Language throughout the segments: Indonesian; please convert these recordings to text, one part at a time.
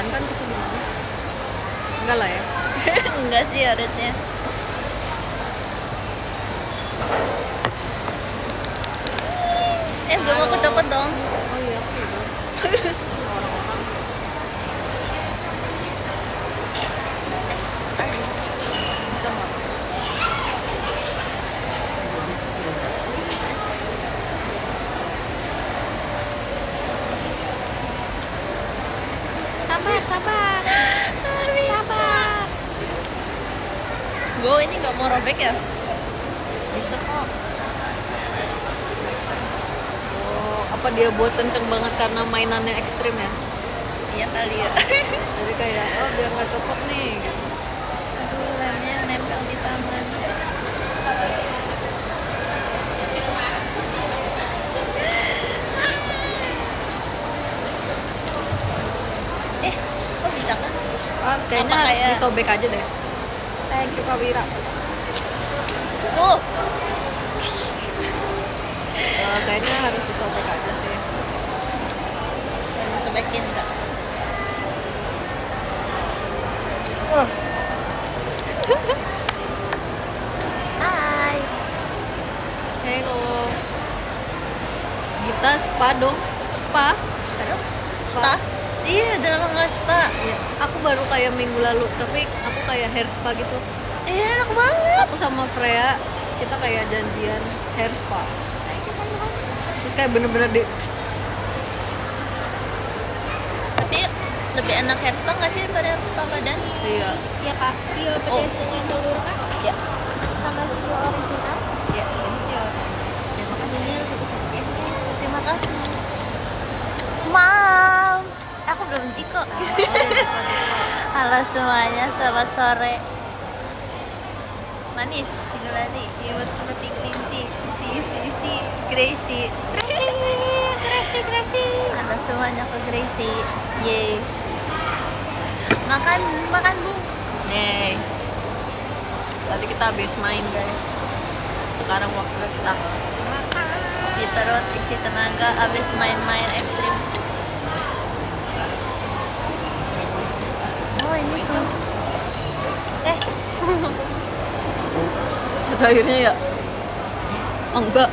kan kita di mana? Enggak lah ya. Enggak sih harusnya. Belum aku copot dong. Oh iya, aku itu. Orang-orang. Bisa nggak? Sabar. Sabar. Wow, ini nggak mau robek ya? Bisa kok. Oh, apa dia buat kenceng banget karena mainannya ekstrim ya? Iya kali ya. Jadi kayak, oh biar nggak copot nih gitu. Aduh, remnya nempel di tangan. Kok bisa kan? Kayaknya Apa harus kayak- disobek aja deh. Thank you, Kak Wira. Kayaknya harus disobek aja sih. Yang disobekin kak. Hai. Hello. Kita spa dong. Spa. Spa? Iya, udah lama nggak spa. Iya. Aku baru kayak minggu lalu, tapi aku kayak hair spa gitu. Iya, enak banget. Aku sama Freya, kita kayak janjian hair spa. Terus kayak bener-bener di Tapi lebih enak hair spa nggak sih daripada hair spa badan? iya. Ya kak, sio pedas dengan telur kak? Ya. Sama sio original? Ya, senior. Terima kasih. Terima kasih. Mam, aku belum ciko. Halo semuanya, selamat sore. Manis, Pinulani, imut seperti kelinci. Si, Gracie. Gracie. Halo semuanya ke Gracie. Yeay. Makan bu. Yeay. Tadi kita habis main guys. Sekarang waktunya kita Isi perut, isi tenaga, abis main-main ekstrim. Oh ini ada airnya ya? Oh, enggak.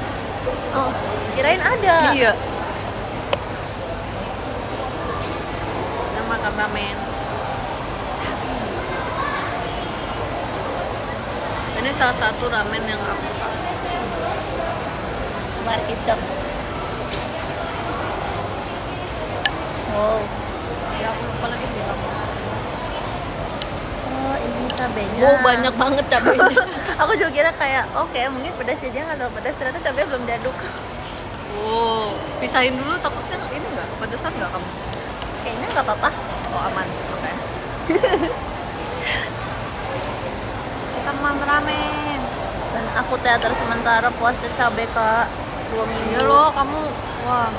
Oh, kirain ada. Iya. Kita makan ramen. Ini salah satu ramen yang aku tahu. Mari kicap. Wow. Ya aku lupa lagi bilang. Oh ini cabenya. Wow, banyak banget cabenya. Aku juga kira kayak oke, mungkin pedas ya, dia nggak tahu pedas, ternyata cabenya belum diaduk. Wow, pisahin dulu takutnya ini enggak pedesan enggak kamu? Kayaknya nggak apa-apa. Oh aman, oke. Kita makan ramen. Dan aku teater sementara puasa cabai kak 2 minggu. Iya loh, kamu wah.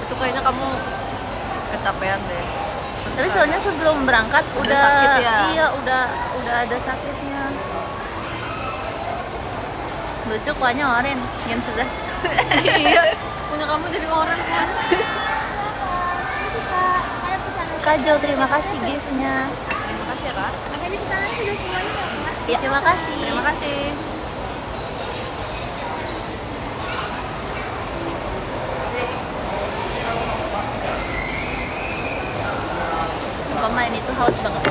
Itu kayaknya kamu kecapean deh. Tapi soalnya sebelum berangkat Udah udah sakit ya? Iya, udah ada sakitnya. Lucu kuahnya oren, yang 11. Iya, punya kamu jadi orang kan. Makasih kak, ada pesanan. Kak Jo, terima kasih gift-nya. Terima kasih ya kak. Apa ini pesanan sudah semuanya ya kak? Ya, terima kasih. Terima kasih. Bapak main itu haus banget.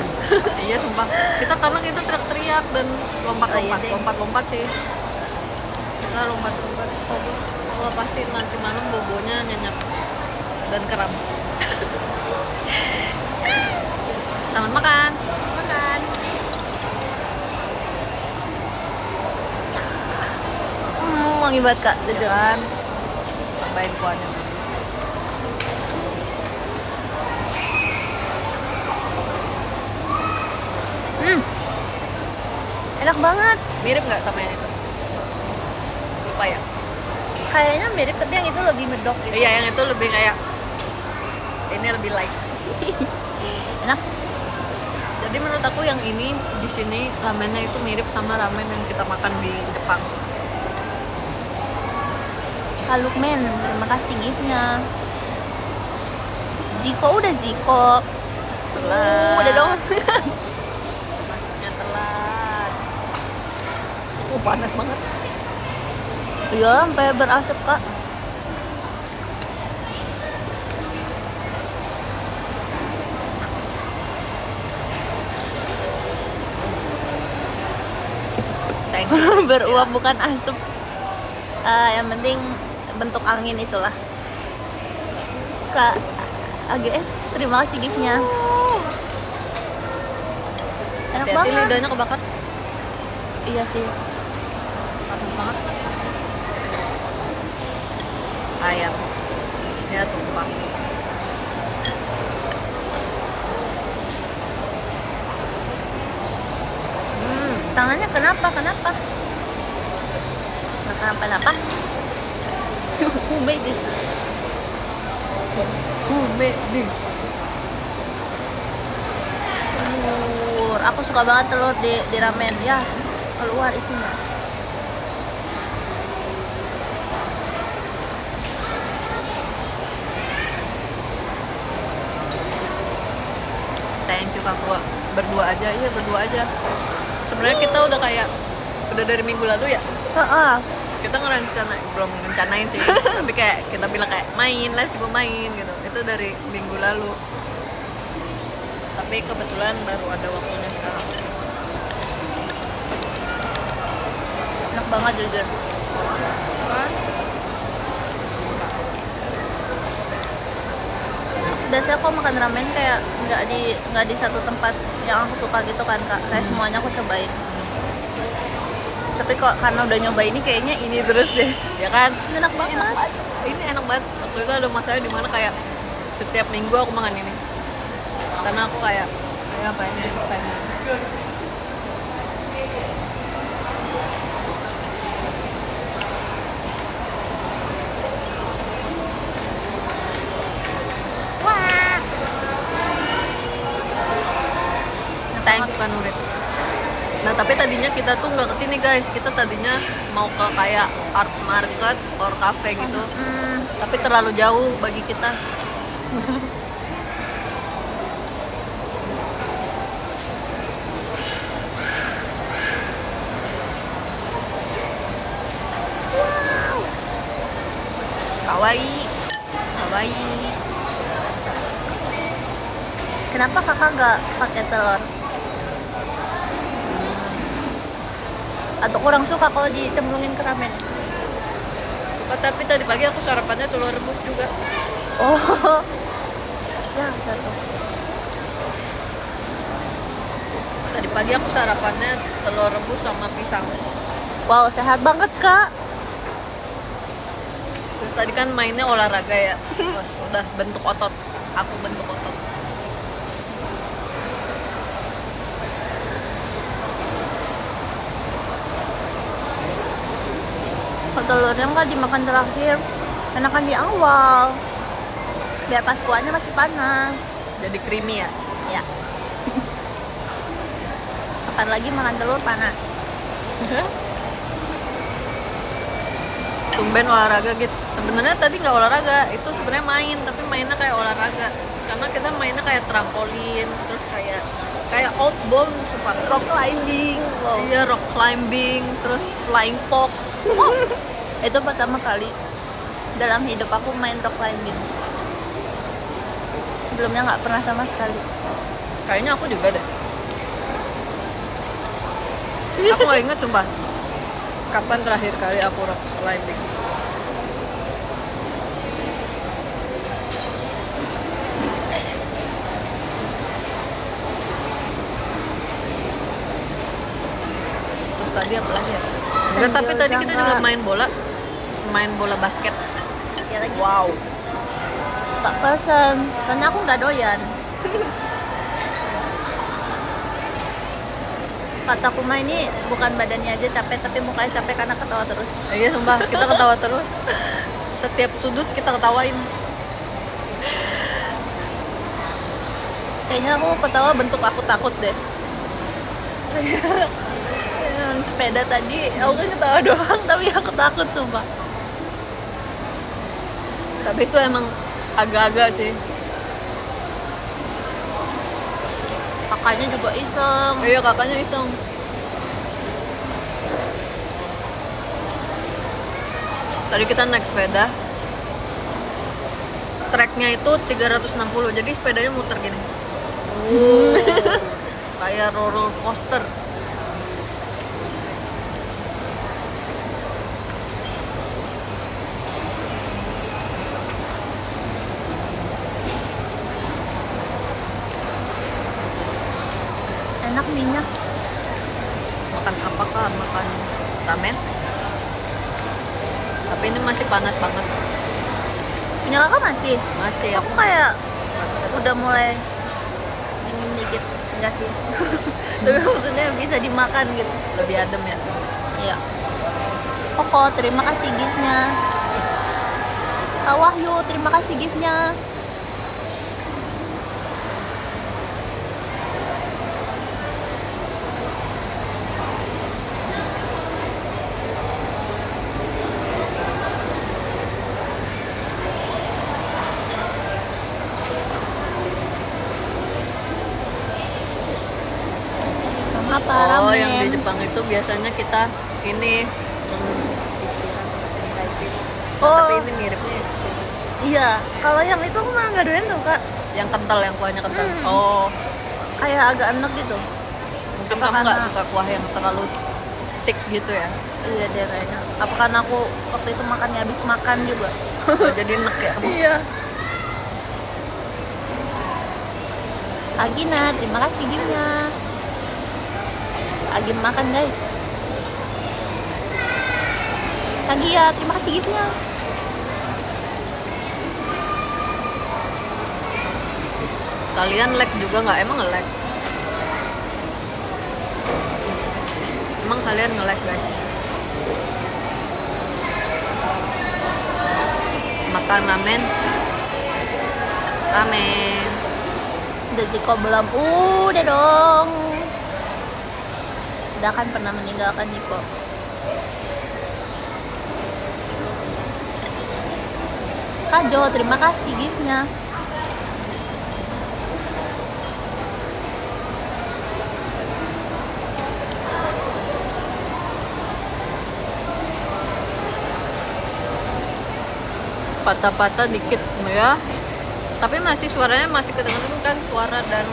Iya sumpah. Karena kita teriak-teriak dan lompat-lompat, Oh, iya deh. lompat-lompat sih. Kita lompat-lompat. Oh, pasti nanti malam bobonya nyenyak dan kram. Selamat makan. Makan. Wangi banget kak, jujur. Kan tambahin kuahnya. Enak banget. Mirip nggak sama yang itu? Lupa ya. Kayaknya mirip, tapi yang itu lebih medok gitu. Iya, yang itu lebih kayak ini lebih light. Enak. Jadi menurut aku yang ini di sini ramennya itu mirip sama ramen yang kita makan di Jepang. Kalukmen, terima kasih giftnya. Jiko udah Jiko. Telat. Udah dong. Masaknya telat. Panas banget. Iya, sampai berasap kak. Thank you. Beruap bukan asap. Yang penting bentuk angin itulah. Kak AGS, terima kasih giftnya. Enak Hati-hati banget. lidahnya kebakar. Iya sih. Panas banget. Ayam. Ya tumpah. Tangannya kenapa? Kenapa? Nggak kenapa-napa. Who made this? Who made this? Telur. Aku suka banget telur di ramen. Ya, keluar isinya. Thank you Kak Krua. Berdua aja, iya berdua aja. Sebenarnya kita udah kayak udah dari minggu lalu ya. Heeh. Kita belum rencanain sih, tapi kayak kita bilang kayak main lah sih, gue main gitu. Itu dari minggu lalu. Tapi kebetulan baru ada waktunya sekarang. Enak banget jujur. Kan? Biasanya aku makan ramen kayak nggak di satu tempat yang aku suka gitu kan kak. Kayak semuanya aku cobain. Tapi kok karena udah nyoba ini kayaknya ini terus deh. Ya kan? Enak banget. Ini enak banget. Waktu itu ada masalah di mana kayak setiap minggu aku makan ini. Karena aku kayak apa ini? Wah. Thank you kan Nurit. Nah tapi tadinya kita tuh nggak kesini guys, kita tadinya mau ke kayak art market or cafe gitu, tapi terlalu jauh bagi kita. Kawaii, kawaii. Kenapa kakak nggak pakai telur? Atau kurang suka kalau dicemplungin ke ramen? Suka, tapi tadi pagi aku sarapannya telur rebus juga. Oh, ya satu. Tadi pagi aku sarapannya telur rebus sama pisang. Wow, sehat banget kak. Terus tadi kan mainnya olahraga ya, pas udah bentuk otot, aku bentuk otot. Kalau telurnya nggak dimakan terakhir, enakan di awal. Biar pas kuahnya masih panas. Jadi creamy ya. Ya. Kapan lagi makan telur panas? Tumben olahraga gitu. Sebenarnya tadi nggak olahraga, itu sebenarnya main, tapi mainnya kayak olahraga. Karena kita mainnya kayak trampolin, terus kayak outbound, suka Rock climbing. Wow. iya rock climbing, terus flying fox. Itu pertama kali dalam hidup aku main rock climbing. Sebelumnya nggak pernah sama sekali. Kayaknya aku juga deh. Aku nggak inget sumpah. Kapan terakhir kali aku rock climbing? Terus tadi apa lagi ya? Enggak, tapi tadi kita juga main bola basket. Ya lagi. Wow. Tak pesen. Soalnya aku nggak doyan. Kataku mah ini bukan badannya aja capek, tapi mukanya capek karena ketawa terus. Iya sumpah, kita ketawa terus. Setiap sudut kita ketawain. Kayaknya aku ketawa bentuk aku takut deh. Sepeda tadi aku kan ketawa doang, tapi aku takut sumpah. Tapi itu emang agak-agak sih. Kakaknya juga iseng. Iya, kakaknya iseng. Tadi kita naik sepeda. Treknya itu 360, jadi sepedanya muter gini. Kayak roller coaster. Enak minyak. Makan apakah? Makan ramen? Tapi ini masih panas banget. Punya kakak masih? Masih Aku kayak nggak bisa udah mulai dingin dikit. Enggak sih. Tapi maksudnya bisa dimakan gitu. lebih adem ya. Iya. Koko, terima kasih giftnya. Kak Wahyu, terima kasih giftnya. Sama apa Oh, ramen? yang di Jepang itu biasanya kita ini Oh. tapi ini miripnya Iya, kalau yang itu aku mah nggak doyan tuh kak. yang kental, yang kuahnya kental. Hmm. Oh, Kayak agak enak gitu. mungkin Apa kamu nggak karena- suka kuah yang terlalu thick gitu ya. Iya deh kayaknya. Apa karena aku waktu itu makannya habis makan juga? Oh, jadi enak ya. Iya. Agina, terima kasih giftnya. Agin makan guys. Agia, terima kasih giftnya. Kalian lag juga nggak? Emang nge-lag? Emang kalian nge-lag guys? Makan ramen. Ramen. Udah Jiko belum? Udah dong. Udah kan pernah meninggalkan Jiko. Kak Jo, terima kasih giftnya. Patah-patah dikit ya. Tapi masih suaranya masih kedengeran kan, suara dan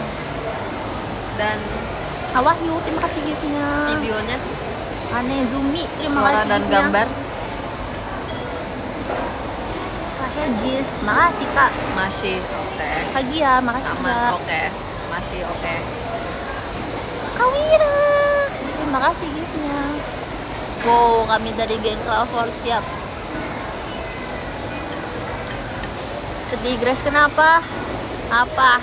Kak Wahyu, terima kasih giftnya. videonya, Anezumi, terima suara kasih dan giftnya. gambar Kak Hegis, makasih kak. masih oke. Kak Gia, makasih Aman, kak. oke. Masih oke. Kak Wira, terima kasih giftnya. Wow, kami dari geng Cloudford siap. Sedih Grace, kenapa? Apa?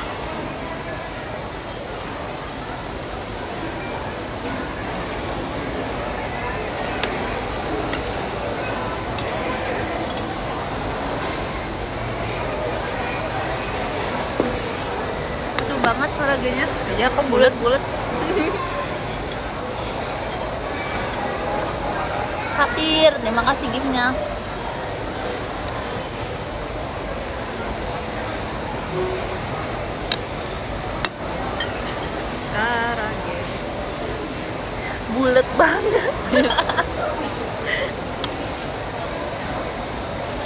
Lucu banget harganya. Iya, kok bulat-bulat. Katir, terima kasih giftnya. Karage. Bulet banget.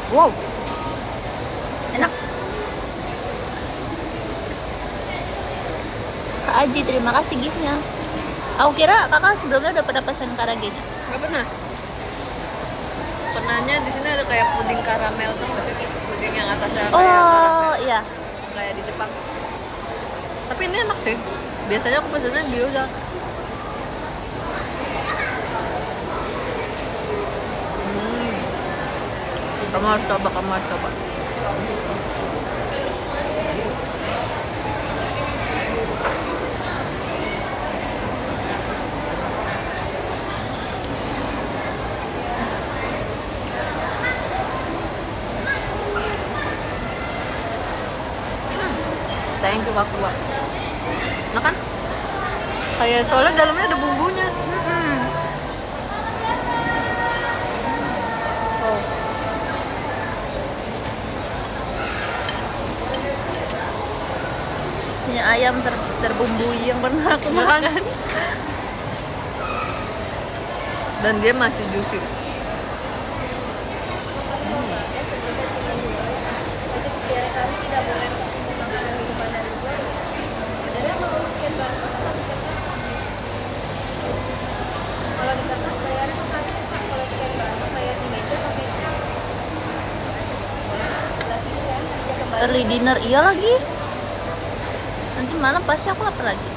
Wow. Enak. Kak Aji, terima kasih giftnya. Aku kira kakak sebelumnya udah pernah pesan karagenya. Nggak pernah. Pernahnya di sini ada kayak puding karamel tuh, maksudnya puding yang atasnya kayak Oh iya. kayak di Jepang. Tapi ini enak sih. Biasanya aku pesennya gyoza. Kamu harus coba, kamu harus coba. Thank you Kak Kuat. Nah kan? Kayak soalnya dalamnya ada bumbunya. Oh. mie ayam terbumbui yang pernah aku Iya kan? makan. Dan dia masih juicy. Early dinner iya lagi. Nanti malam pasti aku lapar lagi.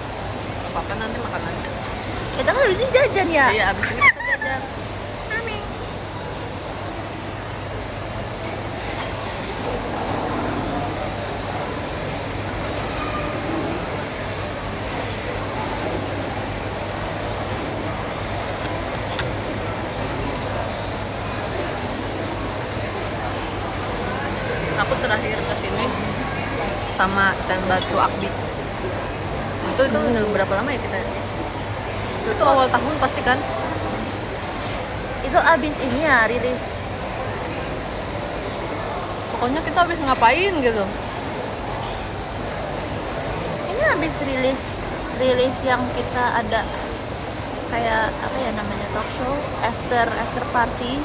Apa nanti makan aja. Kita kan habis ini jajan ya. Iya, abis ini kita jajan. Aku terakhir kesini sama Senbatsu Akbi. Itu udah berapa lama ya kita? Itu awal tahun pasti kan? Itu abis ini ya rilis. Pokoknya kita habis ngapain gitu. Ini habis rilis yang kita ada kayak apa ya namanya, talk show, after party.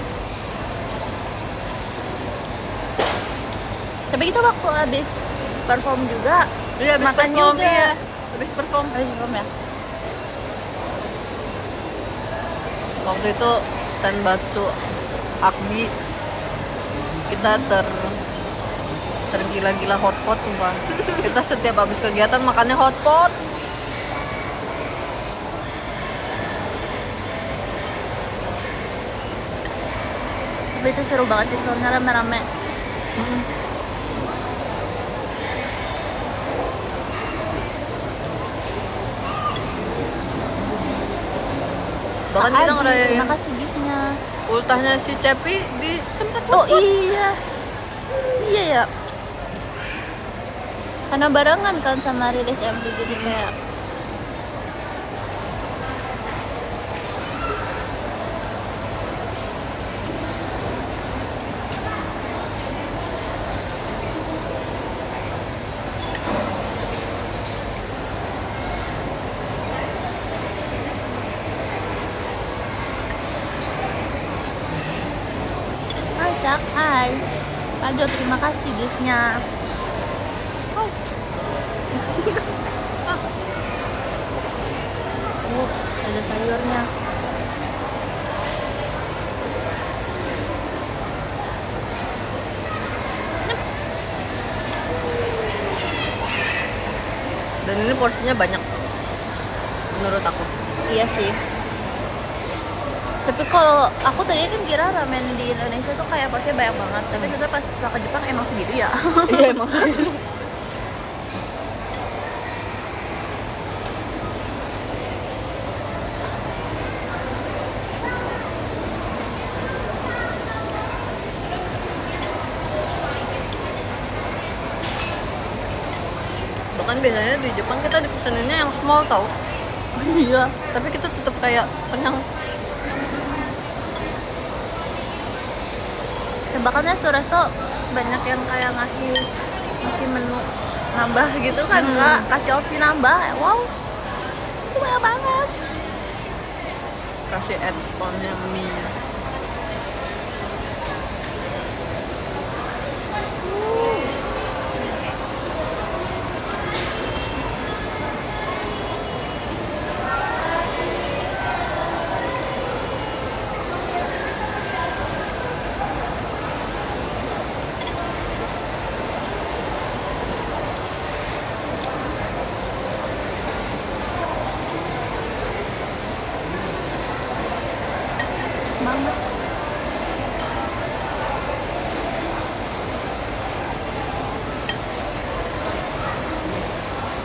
Tapi kita waktu habis perform juga. Iya, habis makan perform, juga. iya. Habis perform. Habis perform ya. Waktu itu Senbatsu Akbi kita tergila-gila hotpot sumpah. Kita setiap habis kegiatan makannya hotpot. Tapi itu seru banget sih, soalnya rame-rame. Bahkan kita ngerayain Terima kasih giftnya. ultahnya si Cepi di tempat Oh hotpot. iya. Iya ya. Karena barengan kan sama rilis MV, jadi kayak Ajak, hai Pak Jo, terima kasih giftnya. Oh, ada sayurnya. Dan ini porsinya banyak menurut aku. Iya sih. Tapi kalau aku tadi kan kira ramen di Indonesia tuh kayak porsinya banyak banget. Tapi ternyata pas ke Jepang emang segitu ya. Iya emang sih. Bahkan biasanya di Jepang kita dipeseninnya yang small tau. Iya. Tapi kita tetap kayak kenyang. Bahkan resto banyak yang kayak ngasih menu nambah gitu kan, Kak. Kasih opsi nambah. Wow. Itu banyak banget. Kasih add-onnya mie. Banget.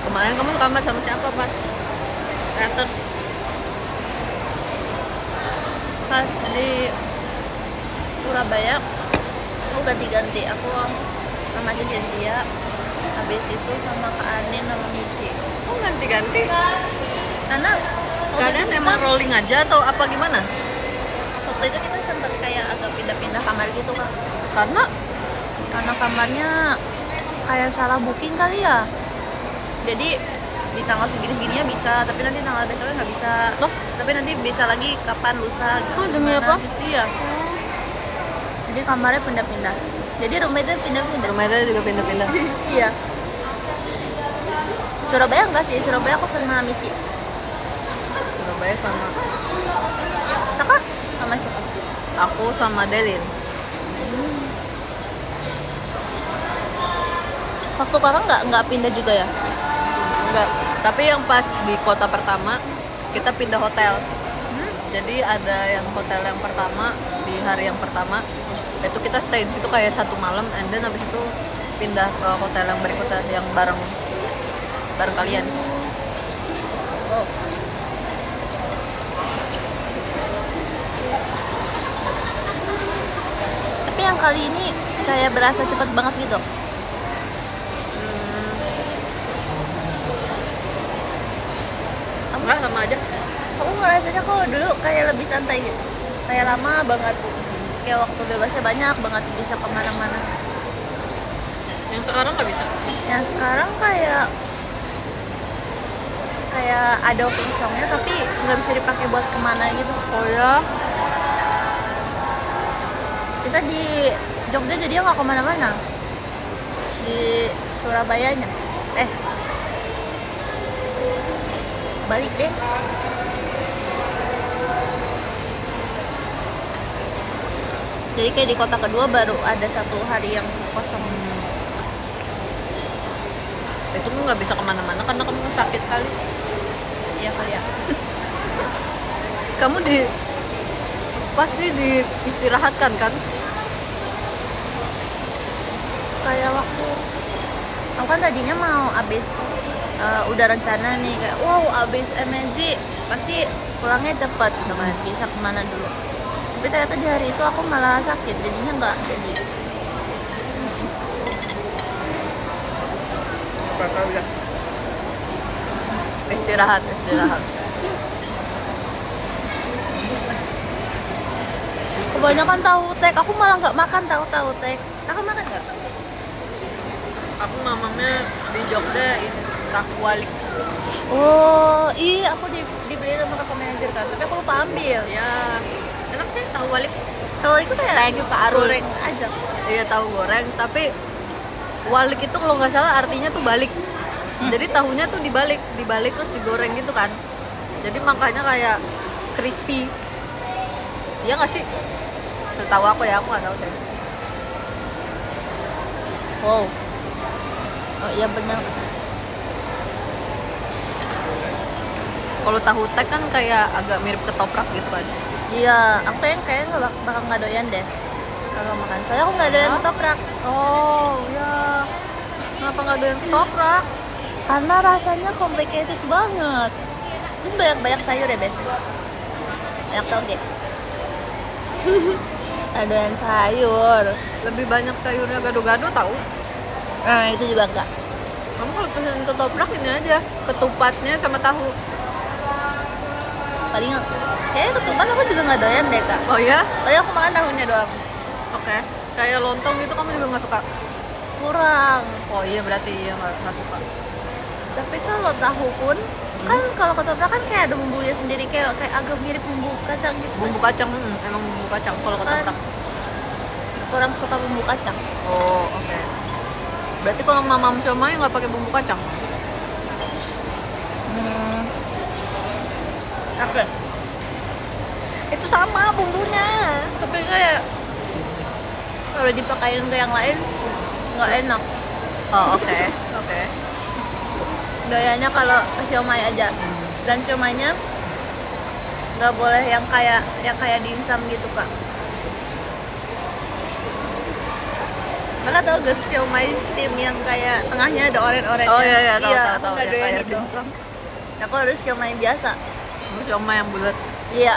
Kemarin kamu kamar sama siapa pas teater? Pas di Surabaya aku ganti-ganti, aku sama Cynthia, habis itu sama Kak Anin sama Mici. Oh ganti-ganti? Karena Kalian emang rolling aja atau apa gimana? waktu itu kita sempat kayak agak pindah-pindah kamar gitu kan, Karena karena kamarnya kayak salah booking kali ya. Jadi di tanggal segini-segininya bisa, tapi nanti tanggal besoknya nggak bisa. Loh? Tapi nanti bisa lagi kapan lusa gitu. Oh, demi gimana apa? gitu, iya. Jadi kamarnya pindah-pindah. Jadi roommate-nya pindah-pindah. Rumahnya juga pindah-pindah. Iya. Surabaya enggak sih? Surabaya aku sama Mici. Surabaya sama Kakak sama siapa? aku sama Delin. Waktu kakak nggak pindah juga ya? Enggak, tapi yang pas di kota pertama kita pindah hotel. Jadi ada yang hotel yang pertama di hari yang pertama itu kita stay di situ kayak 1 malam, and then habis itu pindah ke hotel yang berikutnya yang bareng kalian. Oh. Tapi yang kali ini kayak berasa cepet banget gitu. Enggak, sama aja. Aku ngerasanya kok dulu kayak lebih santai gitu. Kayak lama banget. Kayak waktu bebasnya banyak banget, bisa kemana-mana. Yang sekarang nggak bisa. Yang sekarang kayak ada walking songnya tapi nggak bisa dipakai buat kemana gitu. Oh ya, Kita di Jogja jadi nggak kemana-mana. Di Surabayanya. Balik deh. Jadi kayak di kota kedua baru ada 1 hari yang kosong. itu lu nggak bisa kemana-mana karena kamu sakit kali. Iya kali ya. Kamu pasti diistirahatkan kan? Kayak waktu aku kan tadinya mau abis udah rencana nih kayak wow abis MNG pasti pulangnya cepet gitu kan, bisa kemana dulu. Tapi ternyata di hari itu aku malah sakit, jadinya nggak jadi. Istirahat. Kebanyakan tahu tek, aku malah nggak makan tahu tek. Kakak makan nggak? Aku mamamnya di Jogja ini tahu walik. Oh iya, aku dibeli sama kakak manajer kan, tapi aku lupa ambil. Ya, enak sih tahu walik. Tahu itu kayak Thank you, Kak Arul. goreng aja. Iya, tahu goreng, tapi walik itu kalau nggak salah artinya tuh balik. Jadi tahunya tuh dibalik terus digoreng gitu kan. Jadi makanya kayak crispy. Iya nggak sih? Setahu aku ya, aku nggak tahu deh. Wow. Oh iya benar. Kalau tahu tek kan kayak agak mirip ketoprak gitu kan. Iya, aku kayaknya bakal nggak doyan deh kalau makan. Soalnya aku nggak doyan ketoprak. Oh ya, kenapa nggak ada yang ketoprak? Karena rasanya complicated banget. Terus banyak sayur ya biasanya. Banyak toge. Adonan sayur. Lebih banyak sayurnya gado-gado tahu. Nah itu juga enggak. Kamu kalau pesen ketoprak ini aja, ketupatnya sama tahu. Paling kayaknya ketupat aku juga nggak doyan deh kak. Oh ya? Paling aku makan tahunya doang. Oke. Kayak lontong gitu kamu juga nggak suka? Kurang. Oh iya, berarti iya nggak suka. Tapi kalau tahu pun kan kalau ketoprak kan kayak ada bumbunya sendiri, kayak agak mirip bumbu kacang gitu. Bumbu kacang, emang bumbu kacang kalau ketoprak. Kurang suka bumbu kacang. Oh oke. Berarti kalau mamam siomay nggak pakai bumbu kacang? Oke. Itu sama bumbunya. Tapi kayak kalau dipakein ke yang lain nggak enak. Oh oke. Oke. Gayanya kalau ke siomay aja. Dan siomaynya nggak boleh yang kayak dimsum gitu kak. Kakak tau gak siomay steam yang kayak tengahnya ada oren-oren? Oh iya tahu Iya, tahu aku tahu. nggak Ya, doyan kayak itu. dimsum. Aku harus siomay biasa. Siomay yang bulat. Iya.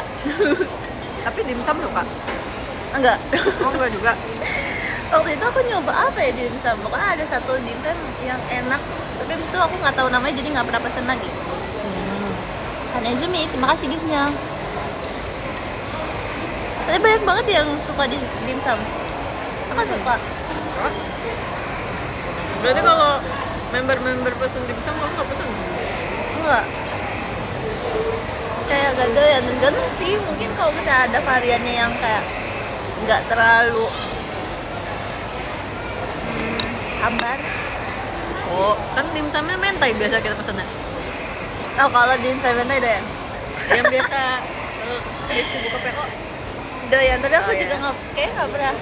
Tapi dimsum suka? Enggak. Oh enggak juga. Waktu itu aku nyoba apa ya dimsum. Pokoknya ada satu dimsum yang enak. Tapi abis itu aku nggak tahu namanya jadi nggak pernah pesen lagi. Hanezumi, terima kasih giftnya. Tapi banyak banget yang suka di dimsum. Aku suka. Berarti kalau member pesen dimsum, kamu nggak pesen? Enggak. Kayak gak doyan, tergantung sih. Mungkin kalau misalnya ada variannya yang kayak nggak terlalu hambar. Oh, kan dimsumnya mentai biasa kita pesennya. Oh, kalau di Insight doyan. Yang biasa Rizky buka PO. Doyan, tapi aku Oh, iya. juga nggak pernah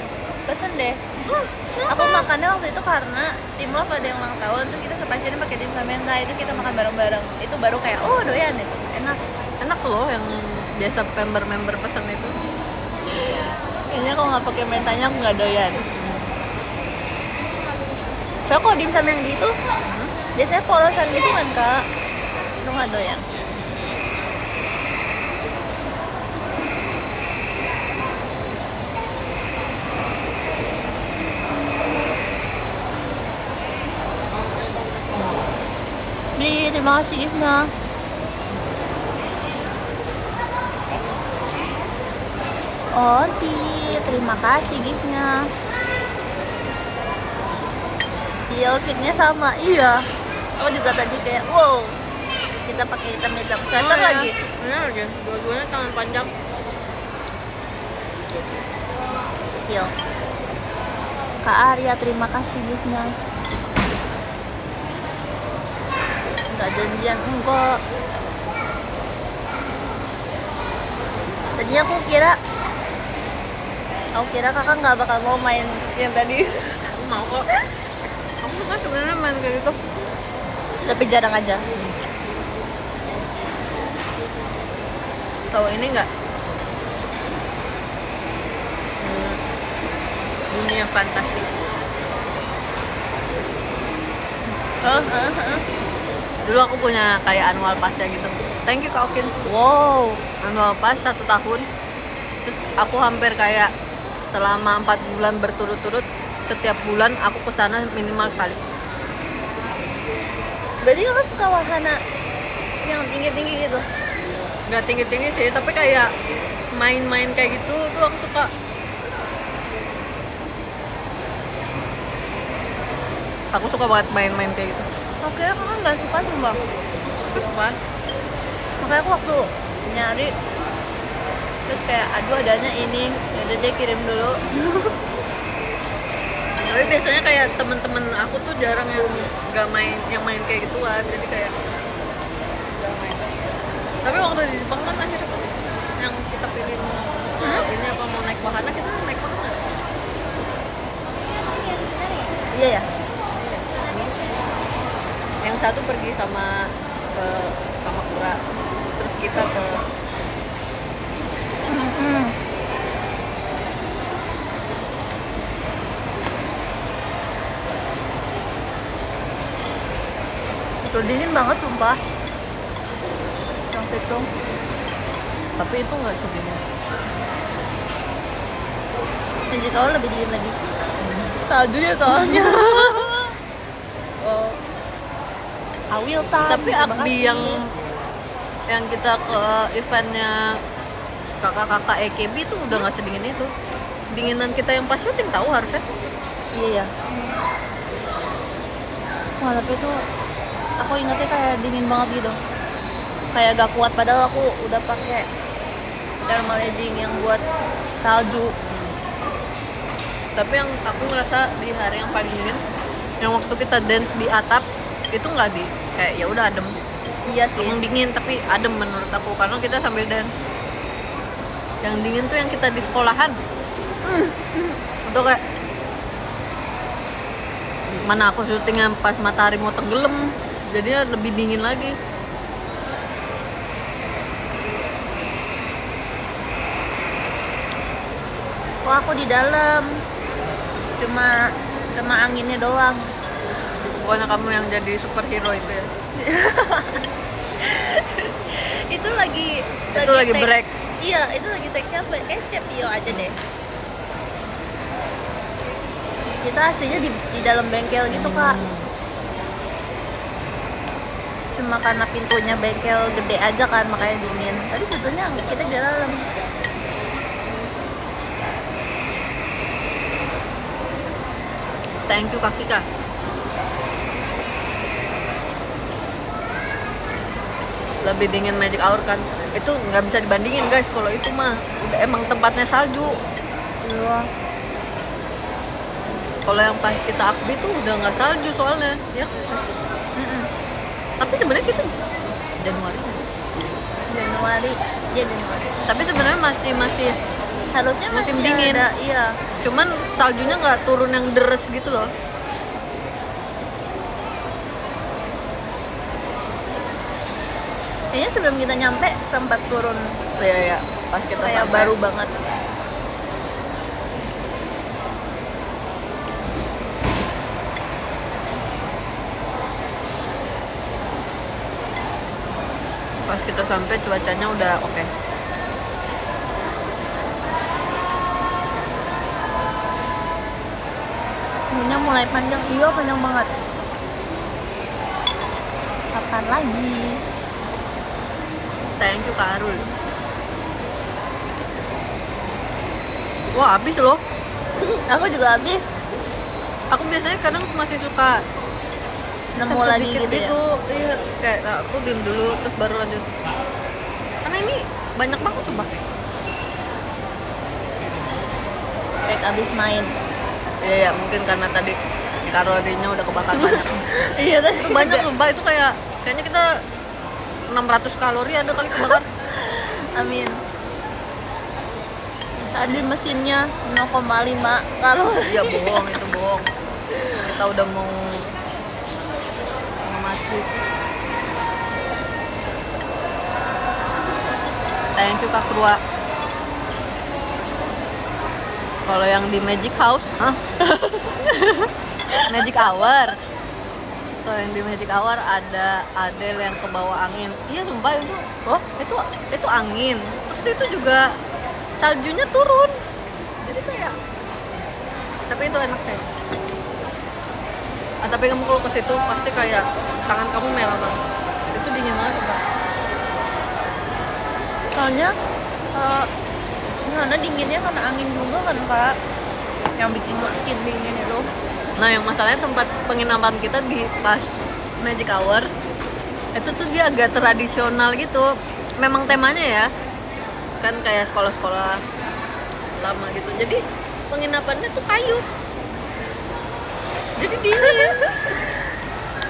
pesen deh. Aku makannya waktu itu karena tim Love ada yang ulang tahun, terus kita surprise-nya pakai dimsum mentai, terus kita makan bareng-bareng. Itu baru kayak, oh doyan itu, enak. Enak loh yang biasa member pesen itu. Kayaknya kalau nggak pakai mentanya aku nggak doyan. Soalnya kalau dimsum yang di itu biasanya polosan gitu kan kak, itu nggak doyan. Beli, terima kasih giftnya. Odi, terima kasih giftnya. Outfitnya sama, iya. Aku juga tadi kayak, wow, kita pakai hitam-hitam sweater lagi. Bener aja, dua-duanya tangan panjang. Kill. Kak Arya, terima kasih giftnya. Enggak janjian, enggak. Tadinya aku kira kakak nggak bakal mau main yang tadi. Aku mau kok. Aku suka sebenarnya main kayak gitu. Tapi jarang aja. Tahu ini nggak? Dunia fantasi. Dulu aku punya kayak annual pass ya gitu. Thank you Kak Okin. Wow. Annual pass 1 tahun. Terus aku hampir kayak selama 4 bulan berturut-turut, setiap bulan aku kesana minimal sekali. Berarti kakak suka wahana yang tinggi-tinggi gitu? Nggak tinggi-tinggi sih, tapi kayak main-main kayak gitu tuh aku suka. Aku suka banget main-main kayak gitu. Oke, kakak nggak suka sumpah. Suka. Makanya aku waktu nyari terus kayak aduh adanya ini, yaudah deh kirim dulu. Tapi biasanya kayak temen-temen aku tuh jarang yang nggak main, yang main kayak gituan, jadi kayak jarang main. Tapi waktu di Jepang kan akhirnya kan yang kita pilih mau ini apa mau naik wahana, kita naik wahana. Iya ya. Yang satu pergi sama ke Kamakura, terus kita ke Itu dingin banget sumpah. Yang itu. tapi itu nggak sedingin. Yang di tahun lebih dingin lagi. Salju ya soalnya. Oh. Awil tam. Tapi Akbi yang kita ke eventnya kakak-kakak EKB itu udah nggak sedingin itu. Dinginan kita yang pas syuting tahu harusnya. Iya ya. Wah tapi itu aku ingetnya kayak dingin banget gitu. Kayak gak kuat padahal aku udah pakai thermal aging yang buat salju. Tapi yang aku ngerasa di hari yang paling dingin, yang waktu kita dance di atap itu nggak di kayak ya udah adem. Iya sih. Emang dingin tapi adem menurut aku karena kita sambil dance. Yang dingin tuh yang kita di sekolahan. Itu kayak mana aku syutingnya pas matahari mau tenggelam, jadinya lebih dingin lagi. Kok aku di dalam cuma anginnya doang. Pokoknya kamu yang jadi superhero itu ya. Itu lagi take- break. Iya, itu lagi take siapa? Cep Iyo aja deh. Kita aslinya di dalam bengkel gitu kak. Cuma karena pintunya bengkel gede aja kan makanya dingin. Tadi sebetulnya kita di dalam. Thank you Kak Kika. lebih dingin Magic Hour kan. Itu nggak bisa dibandingin guys, kalau itu mah udah emang tempatnya salju. Iya. Kalau yang pas kita akbi tuh udah nggak salju soalnya, ya kan? Tapi sebenarnya kita Januari nggak sih? Januari. Iya Januari. Tapi sebenarnya masih Harusnya musim masih dingin. ada, iya. Cuman saljunya nggak turun yang deres gitu loh. Kayaknya sebelum kita nyampe sempat turun Iya, pas kita kayak sampai. baru banget. Pas kita sampai cuacanya udah oke. Punya mulai panjang, iya panjang banget. Kapan lagi? Thank you Kak Arul. Wah, habis loh. Aku juga habis. Aku biasanya kadang masih suka Nemu lagi sedikit gitu ya? Iya, kayak nah, aku diem dulu terus baru lanjut. Karena ini banyak banget coba. Kayak habis main. Iya, mungkin karena tadi kalorinya udah kebakar banyak. Iya tadi. Itu banyak sumpah, itu kayaknya kita 600 kalori ada kali kebakar. Amin. Tadi mesinnya 0,5 kalori. Iya bohong, itu bohong. Kita udah mau mati. Thank you Kak Krua. Kalau yang di Magic House, Magic Hour. Kalau yang di Magic Hour ada Adele yang ke bawah angin. Iya sumpah itu, itu angin. Terus itu juga saljunya turun. Jadi kayak, tapi itu enak sih. Tapi kamu kalau ke situ pasti kayak tangan kamu merah banget. Itu dingin banget sumpah. Soalnya karena dinginnya karena angin juga kan Kak, yang bikin makin dingin itu. Nah yang masalahnya tempat penginapan kita di pas Magic Hour itu tuh dia agak tradisional gitu. Memang temanya ya kan kayak sekolah-sekolah lama gitu. Jadi penginapannya tuh kayu. Jadi dingin.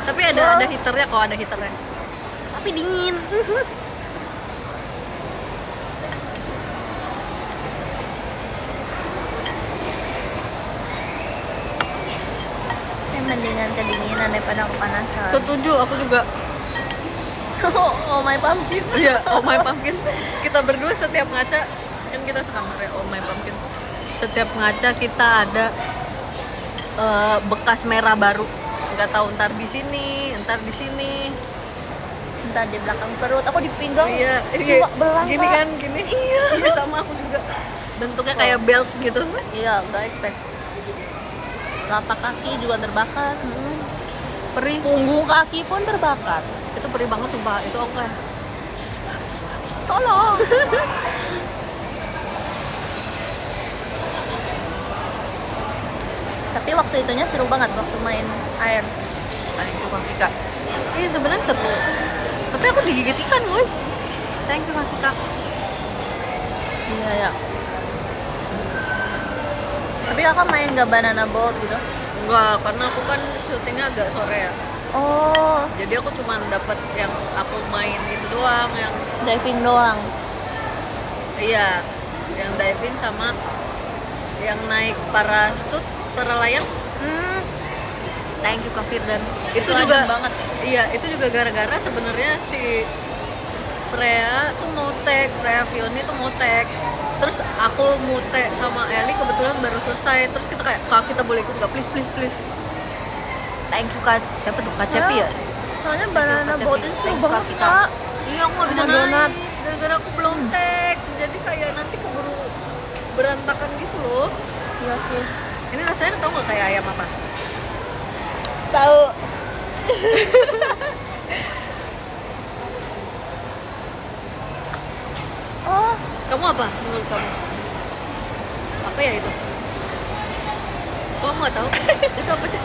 Tapi ada heaternya kok, ada heaternya. Tapi dingin. Mendingan kedinginan daripada kepanasan. Setuju, aku juga. Oh my pumpkin. Iya, oh my pumpkin. Kita berdua setiap ngaca, kan kita sekamar ya, oh my pumpkin. Setiap ngaca kita ada bekas merah baru. Nggak tahu ntar di sini, ntar di sini. Entar di belakang perut, aku di pinggang. Iya, Cuma belang gini Kak. kan, gini. Iya, sama aku juga. Bentuknya kayak belt gitu. Iya, nggak expect. Telapak kaki juga terbakar. Perih. Punggung kaki pun terbakar. Itu perih banget sumpah, itu oke. Tolong. Tapi waktu itunya seru banget waktu main air. Thank you Kak Kika. Iya sebenarnya seru. Tapi aku digigit ikan, woy. Thank you Kak Kika. Iya ya. Tapi kakak main gak banana boat gitu? Enggak, karena aku kan syutingnya agak sore ya. Oh, Jadi aku cuma dapat yang aku main itu doang, yang diving doang. iya, yang diving sama yang naik parasut para layang. Thank you Kak Firdan. Itu Itu juga adem banget. Iya, itu juga gara-gara sebenarnya si Freya tuh mau tag, Freya Fioni tuh mau tag. Terus aku mute sama Eli kebetulan baru selesai. Terus kita kayak, Kak kita boleh ikut gak? Please, please, please. Thank you Kak, siapa tuh? Kak Cepi ya? Soalnya banana Kak boat Cepi. itu Thank seru you, Kak banget Kita. Kak. Iya, aku gak bisa Sama donat. naik gara-gara aku belum tag. Jadi kayak nanti keburu berantakan gitu loh. Iya sih. Ini rasanya tau gak kayak ayam apa? Tahu. Oh, Kamu apa menurut kamu? Apa ya itu? Kok kamu gak tahu? Itu apa sih?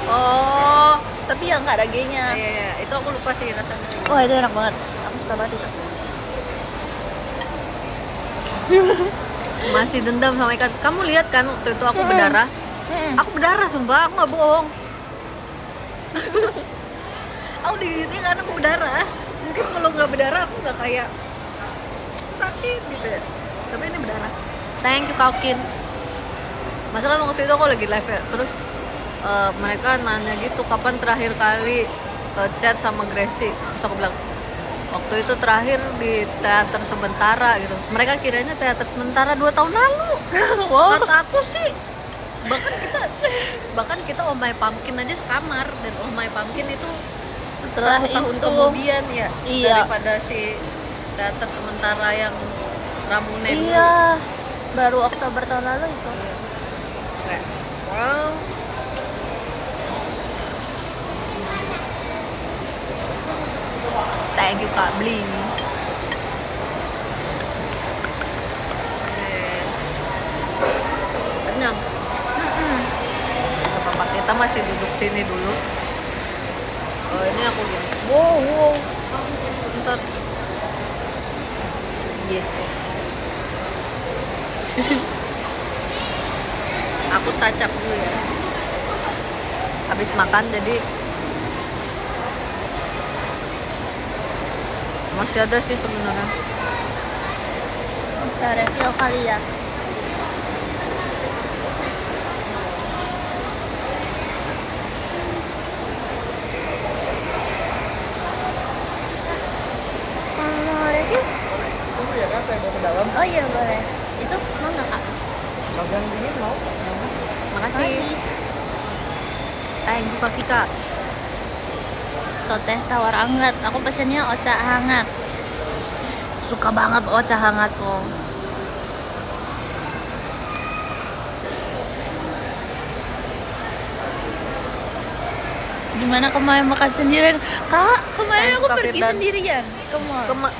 Oh, Tapi yang nggak ada G-nya. Iya, itu aku lupa sih rasanya. Wah itu enak banget. Aku suka banget itu. Masih dendam sama ikan. Kamu lihat kan waktu itu aku berdarah? Aku berdarah sumpah, aku nggak bohong. Aku digigitin karena aku berdarah. Mungkin kalau nggak berdarah aku nggak kayak sakit gitu ya. Tapi ini berdarah. Thank you Kaukin. Masa kan waktu itu aku lagi live ya. Terus mereka nanya gitu kapan terakhir kali chat sama Gracie. Terus aku bilang waktu itu terakhir di teater sementara gitu. Mereka kiranya teater sementara 2 tahun lalu. Wow. Kata aku sih bahkan kita Oh My Pumpkin aja sekamar, dan Oh My Pumpkin itu Setelah 1 tahun itu, kemudian ya. iya. Daripada si teater sementara yang Ramune dulu. Iya. Baru Oktober tahun lalu itu. Kayak, wow. Thank you Kak Bling. Kenyang. Gak apa-apa, kita masih duduk sini dulu. Ini aku gini. Wow. Sebentar. Iya. Aku tacap dulu ya. Habis makan jadi masih ada sih sebenarnya. Kita review kali ya. Mau review? Tunggu ya Kak, saya mau ke dalam. Oh iya boleh. Itu mau nggak kak? Yang dingin mau? Makasih. Thank you Kak Kika. Tuh teh tawar hangat. Aku pesennya ocha hangat. Suka banget ocha hangat oh. Gimana kemarin makan sendirian? Kak, kemarin aku Kak pergi Firdan. sendirian ke mall.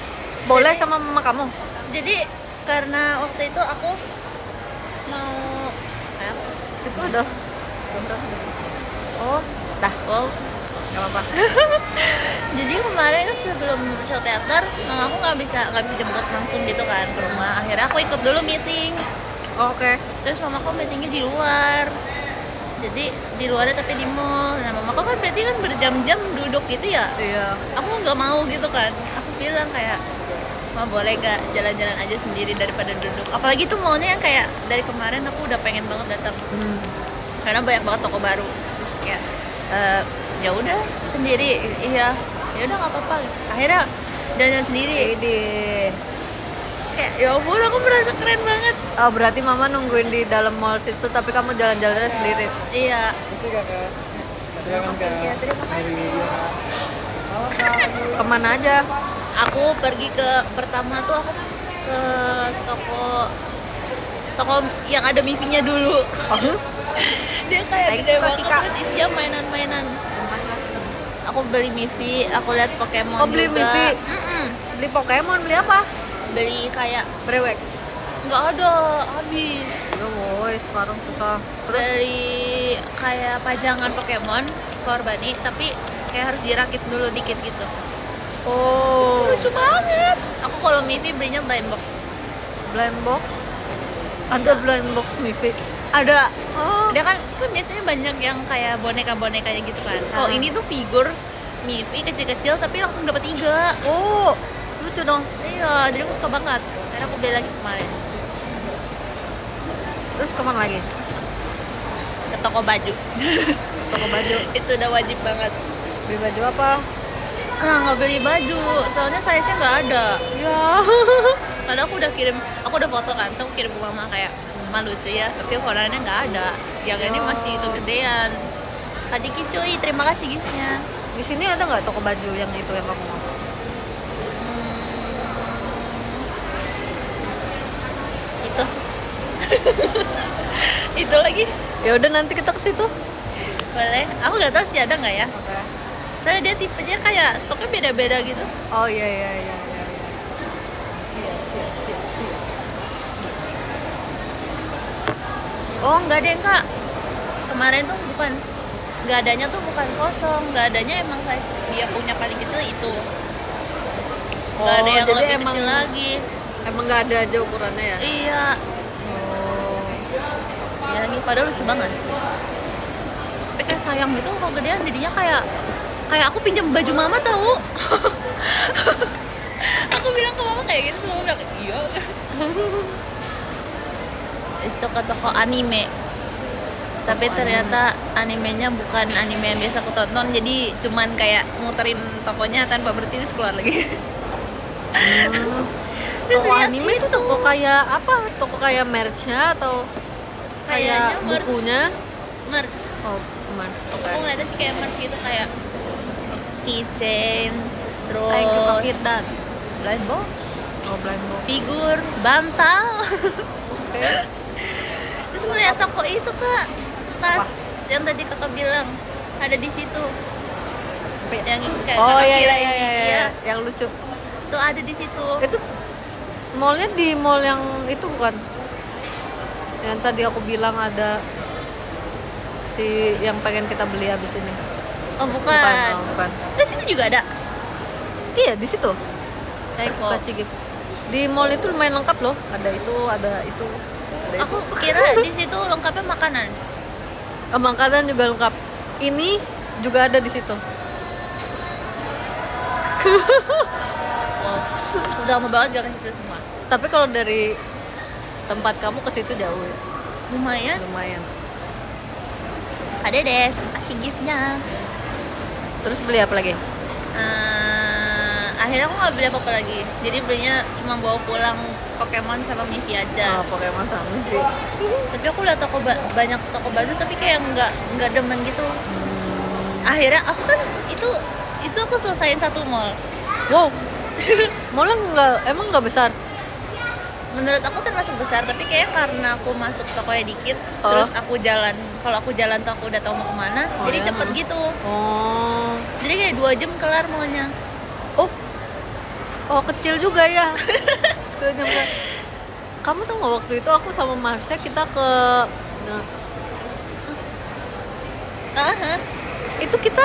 Boleh sama mama kamu? Jadi karena waktu itu aku mau Itu ada. oh Dah, wow. enggak apa-apa. Jadi kemarin sebelum show teater, mama aku nggak bisa jemput langsung gitu kan ke rumah. Akhirnya aku ikut dulu meeting. Oke. Terus mama aku meetingnya di luar. Jadi di luarnya tapi di mall. Nah mama aku kan berarti kan berjam-jam duduk gitu ya. Iya. Aku nggak mau gitu kan. Aku bilang kayak, Ma boleh gak jalan-jalan aja sendiri daripada duduk. Apalagi tuh mallnya yang kayak dari kemarin aku udah pengen banget datang. Karena banyak banget toko baru. Terus kayak ya udah sendiri. Iya. Ya udah nggak apa-apa. Akhirnya jalan sendiri. Ini. Kayak ya ampun aku merasa keren banget. Oh, berarti mama nungguin di dalam mall situ tapi kamu jalan-jalannya sendiri. Iya. Kasih Kakak. Silakan Kak. Ya terima kasih. Kemana aja? Aku pergi ke pertama tuh aku ke toko yang ada Mifi-nya dulu. Oh, Dia kayak Thank gede you, Kak banget Tika. terus isinya mainan-mainan. Mas Kak. Aku beli Mifi, aku lihat Pokemon Oh, beli juga. Mifi? Mm-mm. Beli Pokemon, beli apa? Beli kayak Brewek. nggak ada habis. Ya woi, sekarang susah. Terus Beli kayak pajangan Pokemon skor bani tapi kayak harus dirakit dulu dikit gitu. oh, Lucu banget. Aku kalau Mifi belinya blind box. blind box. Ada blind box Mifi. Ada. Oh. Dia kan biasanya banyak yang kayak boneka-bonekanya gitu kan. Kalau Ah. ini tuh figur Mifi kecil-kecil tapi langsung dapat 3. Oh, lucu dong. Iya, jadi aku suka banget. Karena aku beli lagi kemarin Terus kemana lagi? ke toko baju. Toko baju. Itu udah wajib banget. Beli baju apa? Nggak beli baju, soalnya size-nya nggak ada. Ya. Padahal aku udah foto kan, so aku kirim ke mama kayak, Ma lucu ya, tapi ukurannya nggak ada. Yang ini masih kegedean. Kak Diki cuy, terima kasih giftnya. Di sini ada nggak toko baju yang itu yang kamu mau? Itu. Itu lagi. Ya udah nanti kita ke situ. Boleh. Aku nggak tahu sih ada nggak ya. Soalnya dia tipenya kayak stoknya beda-beda gitu. Oh iya iya iya iya. Siap. Oh nggak deh Kak. Kemarin tuh bukan nggak adanya tuh bukan kosong, nggak adanya emang size dia punya paling kecil itu. Nggak ada yang jadi lebih kecil lagi. emang nggak ada aja ukurannya ya. Iya. Ya lagi padahal lucu banget sih. Tapi kayak sayang gitu kalau gedean jadinya kayak aku pinjam baju mama tahu. Aku bilang ke mama kayak gitu, mama bilang iya. Terus ke toko anime. Tapi ternyata animenya bukan anime yang biasa aku tonton, jadi cuman kayak muterin tokonya tanpa berhenti terus keluar lagi. Terus Toko lihat anime itu toko kayak apa? Toko kayak merch-nya atau kayak Kayaknya merch. bukunya? Merch. Oh, merch. Oke. Aku ngeliatnya sih kayak merch gitu, kayak keychain, terus Thank you Kak Firdan. blind box, Oh, blind box. figur, bantal. Oke. Terus ngeliat toko itu Kak, tas yang tadi kakak bilang ada di situ. Yang kayak Oh kakak iya iya kirain iya, ini, iya. Yang lucu. tuh ada di situ. Itu mallnya di mall yang itu bukan? Yang tadi aku bilang ada si yang pengen kita beli habis ini. Oh bukan. Oh, bukan. Terus itu juga ada. Iya di situ. Yang Oh. Kacigip. Di mall itu lumayan lengkap loh. Ada itu, ada itu. Ada Aku itu. kira di situ lengkapnya makanan. Makanan juga lengkap. Ini juga ada di situ. Wow, udah lama banget gak ke situ semua. Tapi kalau dari tempat kamu ke situ jauh ya. Lumayan. Lumayan. Ada deh, kasih giftnya. Terus beli apa lagi? Akhirnya aku nggak beli apa-apa lagi. Jadi belinya cuma bawa pulang Pokemon sama Miffy aja. Oh, Pokemon sama Miffy. Tapi aku lihat banyak toko baju tapi kayak nggak demen gitu. Akhirnya aku kan itu aku selesain satu mall. Wow. Mallnya emang nggak besar. Menurut aku termasuk besar, tapi kayak karena aku masuk tokonya dikit, Oh. terus aku jalan. Kalau aku jalan tuh aku udah tahu mau kemana, Oh, jadi iya. cepet gitu. Oh. Jadi kayak 2 jam kelar mallnya. Oh kecil juga ya. Tuh, nyampe. Kamu tuh nggak waktu itu aku sama Marsha kita ke nah, itu kita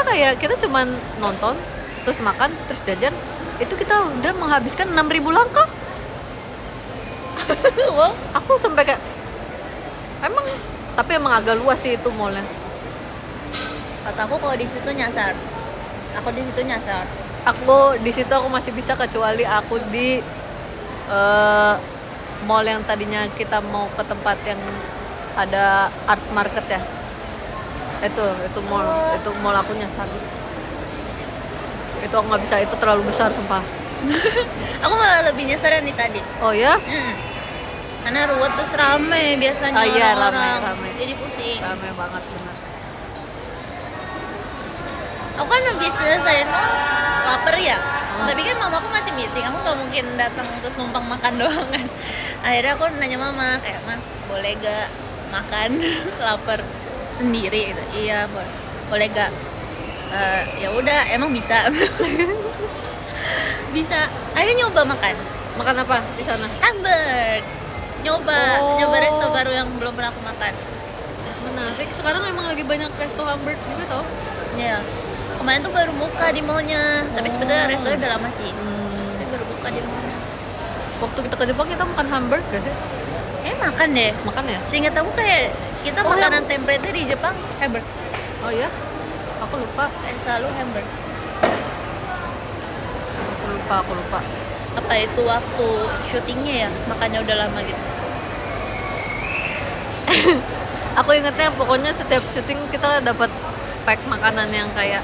cuman nonton terus makan terus jajan itu kita udah menghabiskan 6.000 langkah. Wow. Aku sampai kayak tapi emang agak luas sih itu mallnya. Kataku kalau di situ nyasar. Aku di situ nyasar. Aku di situ aku masih bisa kecuali aku di mall yang tadinya kita mau ke tempat yang ada art market ya. Itu mall aku nyasar. Itu aku nggak bisa, itu terlalu besar sumpah. Aku malah lebih nyasar yang di tadi. Oh ya? Karena ruwet terus rame biasanya Ah, iya, orang-orang. rame. Jadi pusing. Ramai banget benar. Aku kan habis selesai lapar ya. Tapi kan mamaku masih meeting, aku nggak mungkin datang terus numpang makan doang kan. Akhirnya aku nanya mama kayak, "Ma, boleh gak makan lapar sendiri?" Gitu. Iya, boleh gak? Ya udah, emang bisa. Bisa. Akhirnya nyoba makan. Makan apa di sana? Hamburg. Nyoba resto Oh. baru yang belum pernah aku makan. Menarik. Sekarang emang lagi banyak resto Hamburg juga tau. Ya. Kemarin tuh baru buka di mallnya. Tapi sebetulnya restonya udah lama sih. Tapi baru buka di mallnya. Waktu kita ke Jepang kita makan Hamburg gak sih? Makan deh. Makan ya? Seingat aku kayak kita Oh, makanan template di Jepang hamburger. Oh iya? Aku lupa. Kayak selalu hamburger. Aku lupa. Apa itu waktu syutingnya ya? Makanya udah lama gitu. Aku ingetnya pokoknya setiap syuting kita dapat pack makanan yang kayak